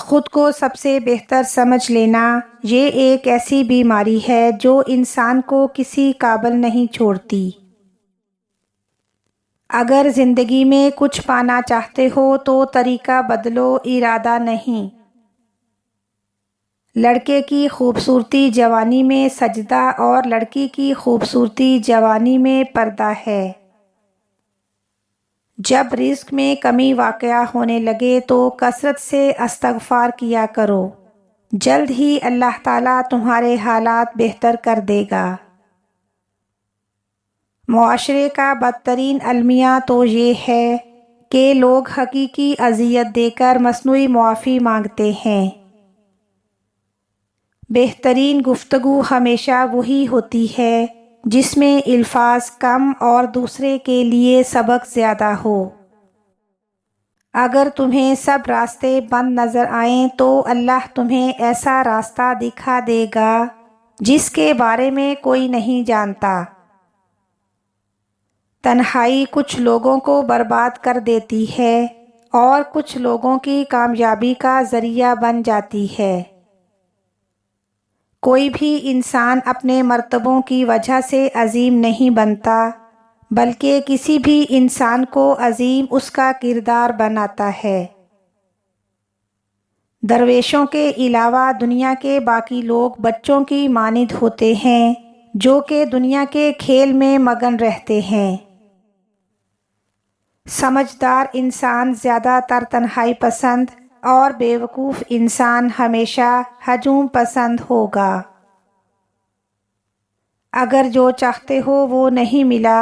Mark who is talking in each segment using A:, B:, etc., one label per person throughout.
A: خود کو سب سے بہتر سمجھ لینا یہ ایک ایسی بیماری ہے جو انسان کو کسی قابل نہیں چھوڑتی۔ اگر زندگی میں کچھ پانا چاہتے ہو تو طریقہ بدلو، ارادہ نہیں۔ لڑکے کی خوبصورتی جوانی میں سجدہ اور لڑکی کی خوبصورتی جوانی میں پردہ ہے۔ جب رزق میں کمی واقع ہونے لگے تو کثرت سے استغفار کیا کرو، جلد ہی اللہ تعالیٰ تمہارے حالات بہتر کر دے گا۔ معاشرے کا بدترین المیہ تو یہ ہے کہ لوگ حقیقی اذیت دے کر مصنوعی معافی مانگتے ہیں۔ بہترین گفتگو ہمیشہ وہی ہوتی ہے جس میں الفاظ کم اور دوسرے کے لیے سبق زیادہ ہو۔ اگر تمہیں سب راستے بند نظر آئیں تو اللہ تمہیں ایسا راستہ دکھا دے گا جس کے بارے میں کوئی نہیں جانتا۔ تنہائی کچھ لوگوں کو برباد کر دیتی ہے اور کچھ لوگوں کی کامیابی کا ذریعہ بن جاتی ہے۔ کوئی بھی انسان اپنے مرتبوں کی وجہ سے عظیم نہیں بنتا، بلکہ کسی بھی انسان کو عظیم اس کا کردار بناتا ہے۔ درویشوں کے علاوہ دنیا کے باقی لوگ بچوں کی مانند ہوتے ہیں جو کہ دنیا کے کھیل میں مگن رہتے ہیں۔ سمجھدار انسان زیادہ تر تنہائی پسند اور بیوقوف انسان ہمیشہ ہجوم پسند ہوگا۔ اگر جو چاہتے ہو وہ نہیں ملا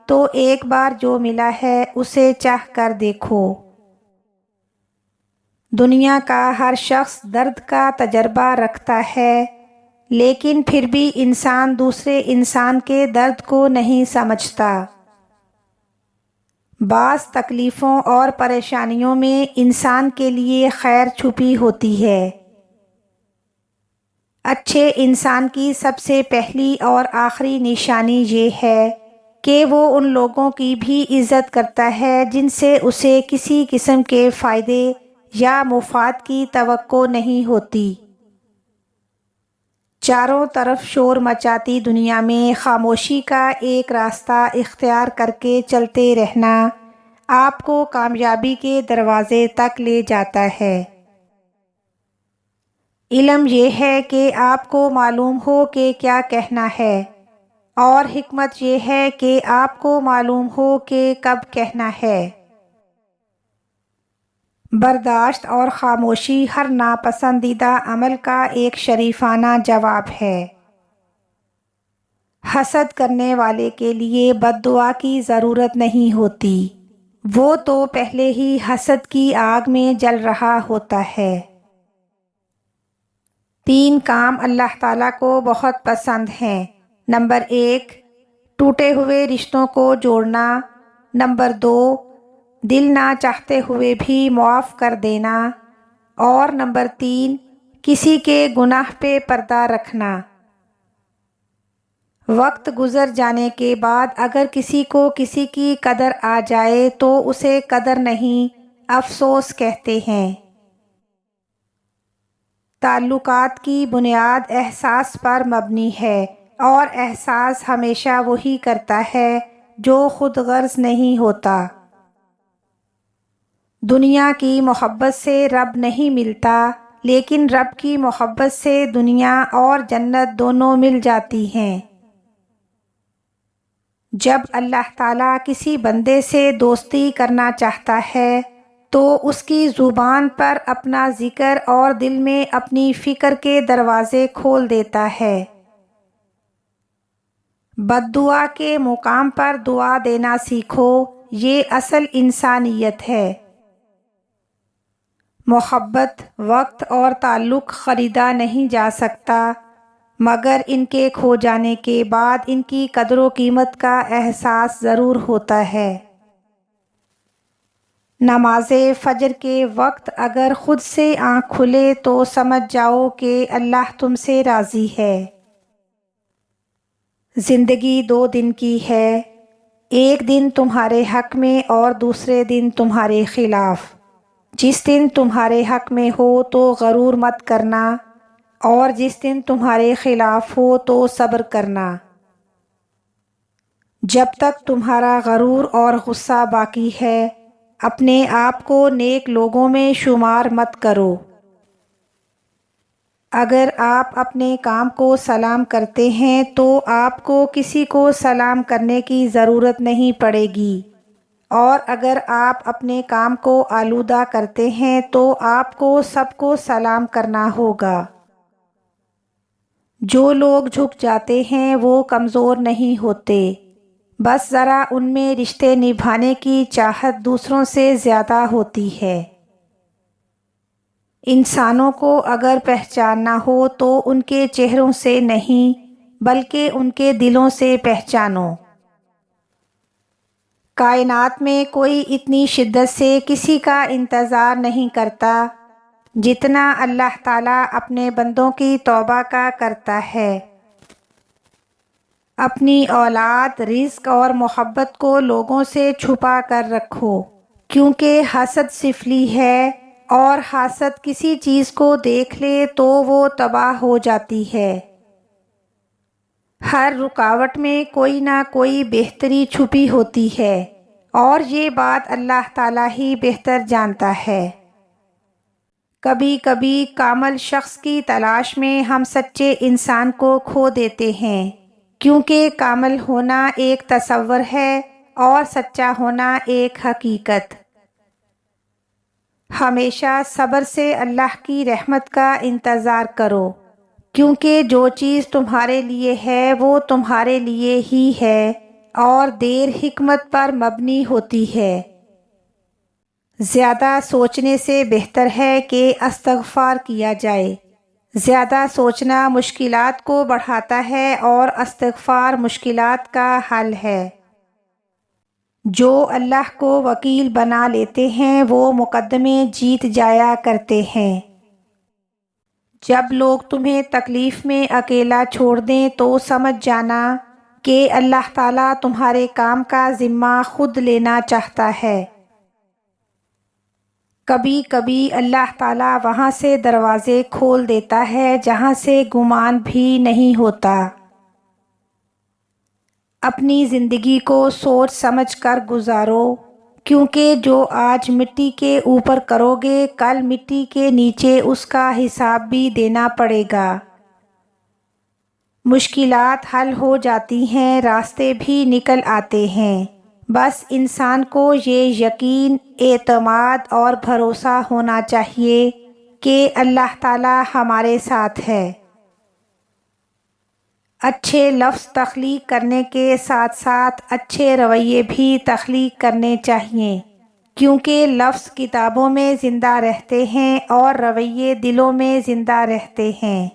A: تو ایک بار جو ملا ہے اسے چاہ کر دیکھو۔ دنیا کا ہر شخص درد کا تجربہ رکھتا ہے، لیکن پھر بھی انسان دوسرے انسان کے درد کو نہیں سمجھتا۔ بعض تکلیفوں اور پریشانیوں میں انسان کے لیے خیر چھپی ہوتی ہے۔ اچھے انسان کی سب سے پہلی اور آخری نشانی یہ ہے کہ وہ ان لوگوں کی بھی عزت کرتا ہے جن سے اسے کسی قسم کے فائدے یا مفاد کی توقع نہیں ہوتی۔ چاروں طرف شور مچاتی دنیا میں خاموشی کا ایک راستہ اختیار کر کے چلتے رہنا آپ کو کامیابی کے دروازے تک لے جاتا ہے۔ علم یہ ہے کہ آپ کو معلوم ہو کہ کیا کہنا ہے، اور حکمت یہ ہے کہ آپ کو معلوم ہو کہ کب کہنا ہے۔ برداشت اور خاموشی ہر ناپسندیدہ عمل کا ایک شریفانہ جواب ہے۔ حسد کرنے والے کے لیے بد دعا کی ضرورت نہیں ہوتی، وہ تو پہلے ہی حسد کی آگ میں جل رہا ہوتا ہے۔ 3 کام اللہ تعالیٰ کو بہت پسند ہیں۔ نمبر 1، ٹوٹے ہوئے رشتوں کو جوڑنا۔ نمبر 2، دل نہ چاہتے ہوئے بھی معاف کر دینا۔ اور نمبر 3، کسی کے گناہ پہ پردہ رکھنا۔ وقت گزر جانے کے بعد اگر کسی کو کسی کی قدر آ جائے تو اسے قدر نہیں، افسوس کہتے ہیں۔ تعلقات کی بنیاد احساس پر مبنی ہے، اور احساس ہمیشہ وہی کرتا ہے جو خود غرض نہیں ہوتا۔ دنیا کی محبت سے رب نہیں ملتا، لیکن رب کی محبت سے دنیا اور جنت دونوں مل جاتی ہیں۔ جب اللہ تعالیٰ کسی بندے سے دوستی کرنا چاہتا ہے تو اس کی زبان پر اپنا ذکر اور دل میں اپنی فکر کے دروازے کھول دیتا ہے۔ بد دعا کے مقام پر دعا دینا سیکھو، یہ اصل انسانیت ہے۔ محبت، وقت اور تعلق خریدا نہیں جا سکتا، مگر ان کے کھو جانے کے بعد ان کی قدر و قیمت کا احساس ضرور ہوتا ہے۔ نماز فجر کے وقت اگر خود سے آنکھ کھلے تو سمجھ جاؤ کہ اللہ تم سے راضی ہے۔ زندگی 2 دن کی ہے، ایک دن تمہارے حق میں اور دوسرے دن تمہارے خلاف۔ جس دن تمہارے حق میں ہو تو غرور مت کرنا، اور جس دن تمہارے خلاف ہو تو صبر کرنا۔ جب تک تمہارا غرور اور غصہ باقی ہے، اپنے آپ کو نیک لوگوں میں شمار مت کرو۔ اگر آپ اپنے کام کو سلام کرتے ہیں تو آپ کو کسی کو سلام کرنے کی ضرورت نہیں پڑے گی، اور اگر آپ اپنے کام کو آلودہ کرتے ہیں تو آپ کو سب کو سلام کرنا ہوگا۔ جو لوگ جھک جاتے ہیں وہ کمزور نہیں ہوتے، بس ذرا ان میں رشتے نبھانے کی چاہت دوسروں سے زیادہ ہوتی ہے۔ انسانوں کو اگر پہچاننا ہو تو ان کے چہروں سے نہیں بلکہ ان کے دلوں سے پہچانو۔ کائنات میں کوئی اتنی شدت سے کسی کا انتظار نہیں کرتا جتنا اللہ تعالیٰ اپنے بندوں کی توبہ کا کرتا ہے۔ اپنی اولاد، رزق اور محبت کو لوگوں سے چھپا کر رکھو، کیونکہ حسد سفلی ہے، اور حاسد کسی چیز کو دیکھ لے تو وہ تباہ ہو جاتی ہے۔ ہر رکاوٹ میں کوئی نہ کوئی بہتری چھپی ہوتی ہے، اور یہ بات اللہ تعالیٰ ہی بہتر جانتا ہے۔ کبھی کبھی کامل شخص کی تلاش میں ہم سچے انسان کو کھو دیتے ہیں، کیونکہ کامل ہونا ایک تصور ہے اور سچا ہونا ایک حقیقت۔ ہمیشہ صبر سے اللہ کی رحمت کا انتظار کرو، کیونکہ جو چیز تمہارے لیے ہے وہ تمہارے لیے ہی ہے، اور دیر حکمت پر مبنی ہوتی ہے۔ زیادہ سوچنے سے بہتر ہے کہ استغفار کیا جائے۔ زیادہ سوچنا مشکلات کو بڑھاتا ہے اور استغفار مشکلات کا حل ہے۔ جو اللہ کو وکیل بنا لیتے ہیں وہ مقدمے جیت جایا کرتے ہیں۔ جب لوگ تمہیں تکلیف میں اکیلا چھوڑ دیں تو سمجھ جانا کہ اللہ تعالیٰ تمہارے کام کا ذمہ خود لینا چاہتا ہے۔ کبھی کبھی اللہ تعالیٰ وہاں سے دروازے کھول دیتا ہے جہاں سے گمان بھی نہیں ہوتا۔ اپنی زندگی کو سوچ سمجھ کر گزارو، کیونکہ جو آج مٹی کے اوپر کرو گے کل مٹی کے نیچے اس کا حساب بھی دینا پڑے گا۔ مشکلات حل ہو جاتی ہیں، راستے بھی نکل آتے ہیں، بس انسان کو یہ یقین، اعتماد اور بھروسہ ہونا چاہیے کہ اللہ تعالیٰ ہمارے ساتھ ہے۔ اچھے لفظ تخلیق کرنے کے ساتھ ساتھ اچھے رویے بھی تخلیق کرنے چاہیے، کیونکہ لفظ کتابوں میں زندہ رہتے ہیں اور رویے دلوں میں زندہ رہتے ہیں۔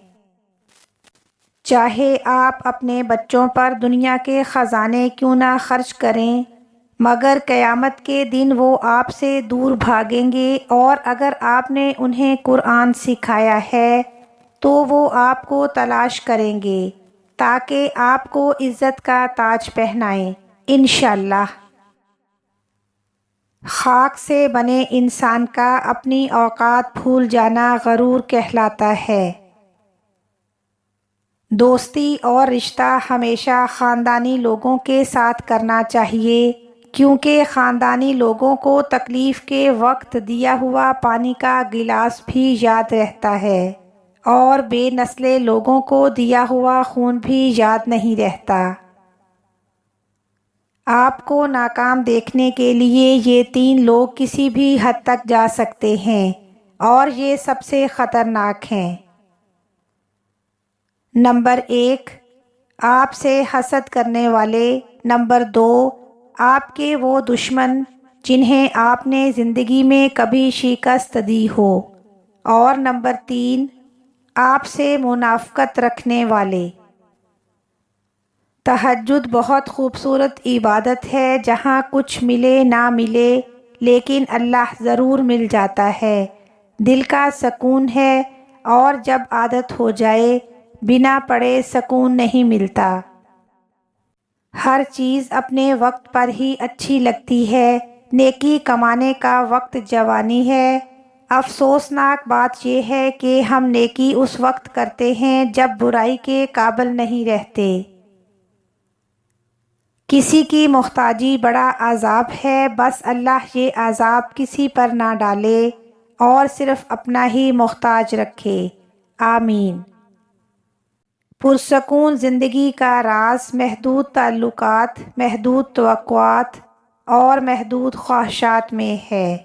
A: چاہے آپ اپنے بچوں پر دنیا کے خزانے کیوں نہ خرچ کریں، مگر قیامت کے دن وہ آپ سے دور بھاگیں گے، اور اگر آپ نے انہیں قرآن سکھایا ہے تو وہ آپ کو تلاش کریں گے تاکہ آپ کو عزت کا تاج پہنائیں انشاءاللہ۔ خاک سے بنے انسان کا اپنی اوقات بھول جانا غرور کہلاتا ہے۔ دوستی اور رشتہ ہمیشہ خاندانی لوگوں کے ساتھ کرنا چاہیے، کیونکہ خاندانی لوگوں کو تکلیف کے وقت دیا ہوا پانی کا گلاس بھی یاد رہتا ہے، اور بے نسلے لوگوں کو دیا ہوا خون بھی یاد نہیں رہتا۔ آپ کو ناکام دیکھنے کے لیے یہ 3 لوگ کسی بھی حد تک جا سکتے ہیں، اور یہ سب سے خطرناک ہیں۔ نمبر 1، آپ سے حسد کرنے والے۔ نمبر 2، آپ کے وہ دشمن جنہیں آپ نے زندگی میں کبھی شکست دی ہو۔ اور نمبر 3، آپ سے منافقت رکھنے والے۔ تہجد بہت خوبصورت عبادت ہے جہاں کچھ ملے نہ ملے لیکن اللہ ضرور مل جاتا ہے، دل کا سکون ہے، اور جب عادت ہو جائے بنا پڑھے سکون نہیں ملتا۔ ہر چیز اپنے وقت پر ہی اچھی لگتی ہے، نیکی کمانے کا وقت جوانی ہے۔ افسوسناک بات یہ ہے کہ ہم نیکی اس وقت کرتے ہیں جب برائی کے قابل نہیں رہتے۔ کسی کی محتاجی بڑا عذاب ہے، بس اللہ یہ عذاب کسی پر نہ ڈالے اور صرف اپنا ہی محتاج رکھے، آمین۔ پرسکون زندگی کا راز محدود تعلقات، محدود توقعات اور محدود خواہشات میں ہے۔